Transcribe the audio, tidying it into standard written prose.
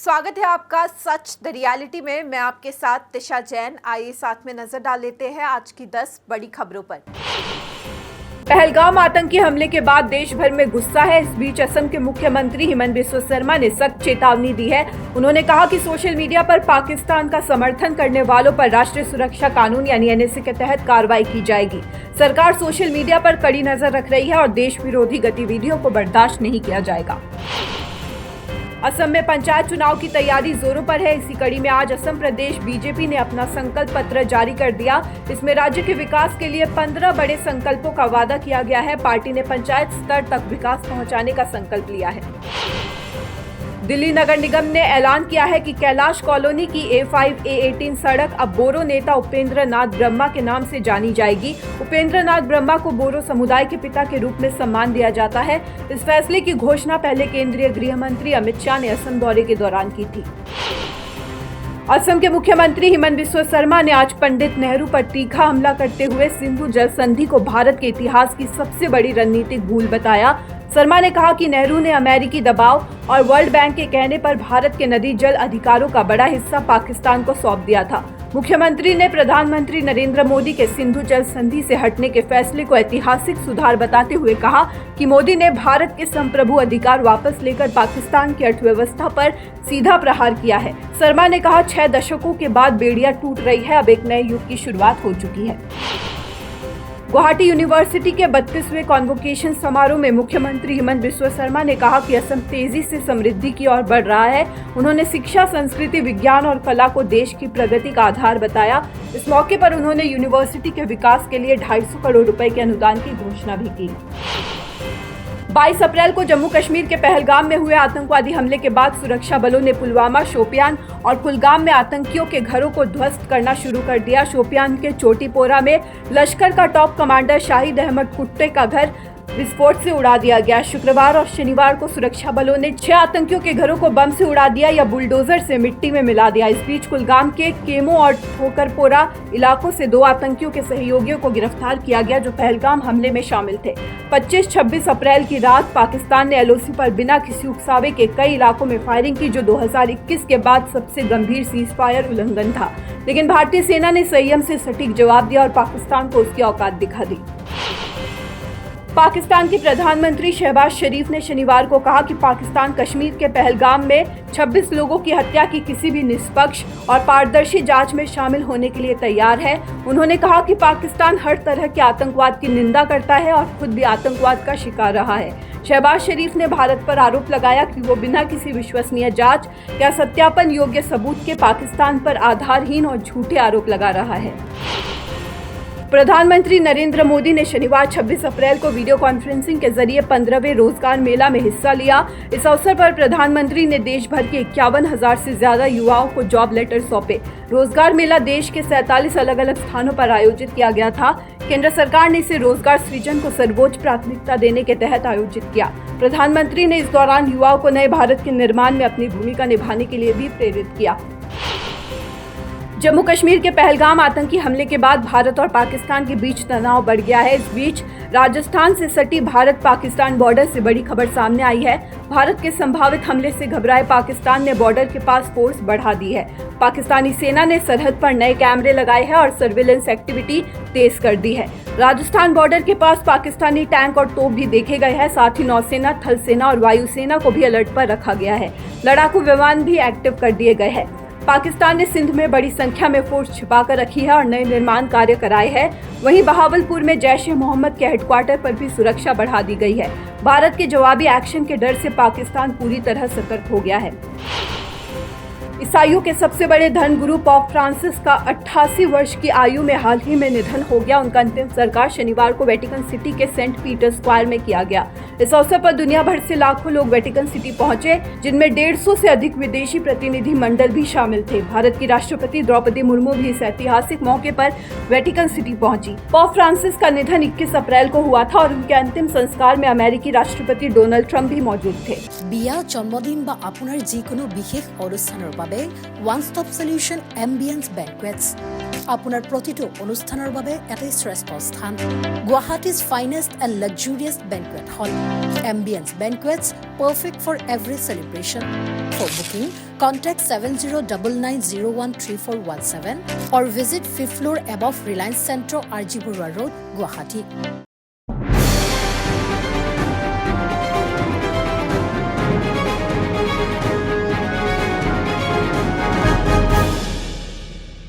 स्वागत है आपका सच द रियलिटी में। मैं आपके साथ तिशा जैन। आइए साथ में नजर डाल लेते हैं आज की 10 बड़ी खबरों पर। पहलगाम आतंकी हमले के बाद देश भर में गुस्सा है। इस बीच असम के मुख्यमंत्री हेमंत बिस्वा शर्मा ने सख्त चेतावनी दी है। उन्होंने कहा कि सोशल मीडिया पर पाकिस्तान का समर्थन करने वालों पर राष्ट्रीय सुरक्षा कानून यानी एनएसए के तहत कार्रवाई की जाएगी। सरकार सोशल मीडिया पर कड़ी नजर रख रही है और देश विरोधी गतिविधियों को बर्दाश्त नहीं किया जाएगा। असम में पंचायत चुनाव की तैयारी जोरों पर है। इसी कड़ी में आज असम प्रदेश बीजेपी ने अपना संकल्प पत्र जारी कर दिया। इसमें राज्य के विकास के लिए 15 बड़े संकल्पों का वादा किया गया है। पार्टी ने पंचायत स्तर तक विकास पहुंचाने का संकल्प लिया है। दिल्ली नगर निगम ने ऐलान किया है कि कैलाश कॉलोनी की A5 A18 सड़क अब बोरो नेता उपेंद्र नाथ ब्रह्मा के नाम से जानी जाएगी। उपेंद्र नाथ ब्रह्मा को बोरो समुदाय के पिता के रूप में सम्मान दिया जाता है। इस फैसले की घोषणा पहले केंद्रीय गृह मंत्री अमित शाह ने असम दौरे के दौरान की थी। असम के मुख्यमंत्री हेमंत बिस्वा शर्मा ने आज पंडित नेहरू पर तीखा हमला करते हुए सिंधु जल संधि को भारत के इतिहास की सबसे बड़ी रणनीतिक भूल बताया। शर्मा ने कहा कि नेहरू ने अमेरिकी दबाव और वर्ल्ड बैंक के कहने पर भारत के नदी जल अधिकारों का बड़ा हिस्सा पाकिस्तान को सौंप दिया था। मुख्यमंत्री ने प्रधानमंत्री नरेंद्र मोदी के सिंधु जल संधि से हटने के फैसले को ऐतिहासिक सुधार बताते हुए कहा कि मोदी ने भारत के संप्रभु अधिकार वापस लेकर पाकिस्तान की अर्थव्यवस्था पर सीधा प्रहार किया है। शर्मा ने कहा 6 दशकों के बाद बेड़िया टूट रही है, अब एक नए युग की शुरुआत हो चुकी है। गुवाहाटी यूनिवर्सिटी के 32वें कॉन्वोकेशन समारोह में मुख्यमंत्री हेमंत बिस्वा शर्मा ने कहा कि असम तेजी से समृद्धि की ओर बढ़ रहा है। उन्होंने शिक्षा, संस्कृति, विज्ञान और कला को देश की प्रगति का आधार बताया। इस मौके पर उन्होंने यूनिवर्सिटी के विकास के लिए 250 करोड़ रुपए के अनुदान की घोषणा भी की। 22 अप्रैल को जम्मू कश्मीर के पहलगाम में हुए आतंकवादी हमले के बाद सुरक्षा बलों ने पुलवामा, शोपियान और कुलगाम में आतंकियों के घरों को ध्वस्त करना शुरू कर दिया। शोपियान के चोटीपोरा में लश्कर का टॉप कमांडर शाहिद अहमद कुट्टे का घर विस्फोट से उड़ा दिया गया। शुक्रवार और शनिवार को सुरक्षा बलों ने 6 आतंकियों के घरों को बम से उड़ा दिया या बुलडोजर से मिट्टी में मिला दिया। इस बीच कुलगाम के केमो और ठोकरपोरा इलाकों से 2 आतंकियों के सहयोगियों को गिरफ्तार किया गया जो पहलगाम हमले में शामिल थे। 25-26 अप्रैल की रात पाकिस्तान ने LOC पर बिना किसी उकसावे के कई इलाकों में फायरिंग की, जो 2021 के बाद सबसे गंभीर सीज फायर उल्लंघन था। लेकिन भारतीय सेना ने संयम से सटीक जवाब दिया और पाकिस्तान को उसकी औकात दिखा दी। पाकिस्तान की प्रधानमंत्री शहबाज शरीफ ने शनिवार को कहा कि पाकिस्तान कश्मीर के पहलगाम में 26 लोगों की हत्या की किसी भी निष्पक्ष और पारदर्शी जांच में शामिल होने के लिए तैयार है। उन्होंने कहा कि पाकिस्तान हर तरह के आतंकवाद की निंदा करता है और खुद भी आतंकवाद का शिकार रहा है। शहबाज शरीफ ने भारत पर आरोप लगाया कि वो बिना किसी विश्वसनीय जांच या सत्यापन योग्य सबूत के पाकिस्तान पर आधारहीन और झूठे आरोप लगा रहा है। प्रधानमंत्री नरेंद्र मोदी ने शनिवार 26 अप्रैल को वीडियो कॉन्फ्रेंसिंग के जरिए 15वें रोजगार मेला में हिस्सा लिया। इस अवसर पर प्रधानमंत्री ने देश भर के 51,000 से ज्यादा युवाओं को जॉब लेटर सौंपे। रोजगार मेला देश के 47 अलग अलग स्थानों पर आयोजित किया गया था। केंद्र सरकार ने इसे रोजगार सृजन को सर्वोच्च प्राथमिकता देने के तहत आयोजित किया। प्रधानमंत्री ने इस दौरान युवाओं को नए भारत के निर्माण में अपनी भूमिका निभाने के लिए भी प्रेरित किया। जम्मू कश्मीर के पहलगाम आतंकी हमले के बाद भारत और पाकिस्तान के बीच तनाव बढ़ गया है। इस बीच राजस्थान से सटी भारत पाकिस्तान बॉर्डर से बड़ी खबर सामने आई है। भारत के संभावित हमले से घबराए पाकिस्तान ने बॉर्डर के पास फोर्स बढ़ा दी है। पाकिस्तानी सेना ने सरहद पर नए कैमरे लगाए हैं और सर्विलेंस एक्टिविटी तेज कर दी है। राजस्थान बॉर्डर के पास पाकिस्तानी टैंक और तोप भी देखे गए हैं। साथ ही नौसेना, थल सेना और वायुसेना को भी अलर्ट पर रखा गया है। लड़ाकू विमान भी एक्टिव कर दिए गए हैं। पाकिस्तान ने सिंध में बड़ी संख्या में फोर्स छिपाकर रखी है और नए निर्माण कार्य कराए हैं। वहीं बहावलपुर में जैश-ए-मोहम्मद के हेडक्वार्टर पर भी सुरक्षा बढ़ा दी गई है। भारत के जवाबी एक्शन के डर से पाकिस्तान पूरी तरह सतर्क हो गया है। ईसाइयों के सबसे बड़े धर्मगुरु पोप फ्रांसिस का 88 वर्ष की आयु में हाल ही में निधन हो गया। उनका अंतिम संस्कार शनिवार को वेटिकन सिटी के सेंट पीटर स्क्वायर में किया गया। इस अवसर पर दुनिया भर से लाखों लोग वेटिकन सिटी पहुंचे, जिनमें 150 से अधिक विदेशी प्रतिनिधि मंडल भी शामिल थे। भारत की राष्ट्रपति द्रौपदी मुर्मू भी इस ऐतिहासिक मौके पर वेटिकन सिटी पहुंची। पोप फ्रांसिस का निधन 21 अप्रैल को हुआ था और उनके अंतिम संस्कार में अमेरिकी राष्ट्रपति डोनाल्ड ट्रम्प भी मौजूद थे। बिया, जन्मदिन बा आपनार जिकोनो विशेष अनुष्ठाনৰ বাবে one stop solution ambience banquets. আপোনাৰ প্ৰতিটো অনুষ্ঠানৰ বাবে এটাই শ্ৰেষ্ঠ স্থান গুৱাহাটীজ ফাইনেষ্ট এণ্ড লাক্সুৰিয়াছ বেংকুৱেট হল ambience বেংকুৱেটছ perfect for every celebration. For booking, contact 7099013417 or visit 5th floor above Reliance Centro, RG Burwa Road, Guwahati.